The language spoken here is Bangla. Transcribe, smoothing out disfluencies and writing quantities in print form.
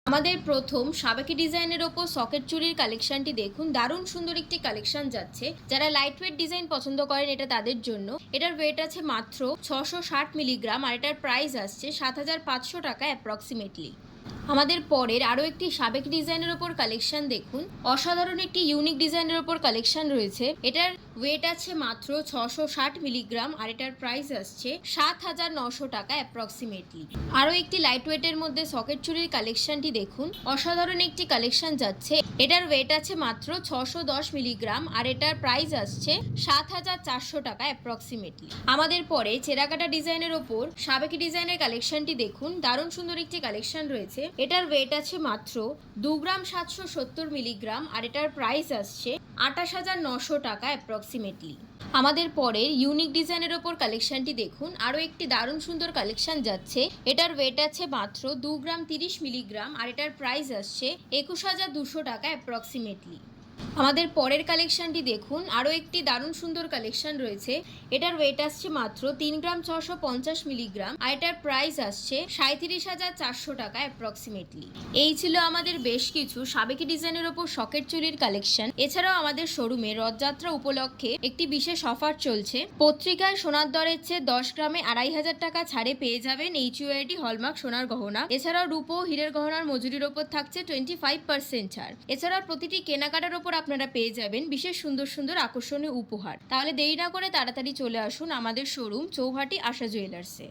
আমাদের প্রথম সাবেকি ডিজাইনের ওপর সকেট চুড়ির কালেকশনটি দেখুন। দারুণ সুন্দর একটি কালেকশন যাচ্ছে। যারা লাইট ওয়েট ডিজাইন পছন্দ করেন এটা তাদের জন্য। এটার ওয়েট আছে মাত্র 660 মিলিগ্রাম আর এটার প্রাইস আসছে 7500 টাকা অ্যাপ্রক্সিমেটলি। আমাদের পরের আরও একটি সাবেক ডিজাইনের ওপর কালেকশন দেখুন। অসাধারণ একটি ইউনিক ডিজাইনের ওপর কালেকশন রয়েছে। এটার ওয়েট আছে মাত্র 660 মিলিগ্রাম আর এটার প্রাইস আসছে 7900 টাকা অ্যাপ্রক্সিমেটলি। আরও একটি লাইট ওয়েটের মধ্যে সকেট চুড়ির কালেকশনটি দেখুন। অসাধারণ একটি কালেকশন যাচ্ছে। এটার ওয়েট আছে মাত্র 610 মিলিগ্রাম আর এটার প্রাইস আসছে 7400 টাকা অ্যাপ্রক্সিমেটলি। আমাদের পরে চেরাকাটা ডিজাইনের ওপর সাবেকি ডিজাইনের কালেকশনটি দেখুন। দারুণ সুন্দর একটি কালেকশন রয়েছে। এটার ওয়েট আছে মাত্র 2 গ্রাম 770 মিলিগ্রাম আর এটার প্রাইস আসছে 28900 টাকা অ্যাপ্রক্সিমেটলি। আমাদের পরের ইউনিক ডিজাইনের ওপর কালেকশনটি দেখুন। আরও একটি দারুণ সুন্দর কালেকশন যাচ্ছে। এটার ওয়েট আছে মাত্র 2 গ্রাম 30 মিলিগ্রাম আর এটার প্রাইস আসছে 21200 টাকা অ্যাপ্রক্সিমেটলি। আমাদের পরের কালেকশনটি দেখুন। আরও একটি দারুণ সুন্দর কালেকশন রয়েছে। এটার ওয়েট আসছে মাত্র 3 গ্রাম 650 মিলিগ্রাম আর এটার প্রাইস আসছে 37400 টাকা অ্যাপ্রক্সিমেটলি। এই ছিল আমাদের বেশ কিছু সাবেকি ডিজাইনের ওপর সকেট চুড়ির কালেকশন। এছাড়াও আমাদের শোরুমে রথযাত্রা উপলক্ষে একটি বিশেষ অফার চলছে। পত্রিকায় সোনার দরের চেয়ে 10 গ্রামে 2500 টাকা ছাড়ে পেয়ে যাবেন HUID হলমার্ক সোনার গহনা। এছাড়াও রূপো হীরের গহনার মজুরির ওপর থাকছে 25% ছাড়। এছাড়াও প্রতিটি কেনাকাটার ওপর আপনারা পেয়ে যাবেন বিশেষ সুন্দর সুন্দর আকর্ষণীয় উপহার। তাহলে দেরি না করে তাড়াতাড়ি চলে আসুন আমাদের শোরুম চৌহাটি আশা জুয়েলার্সে।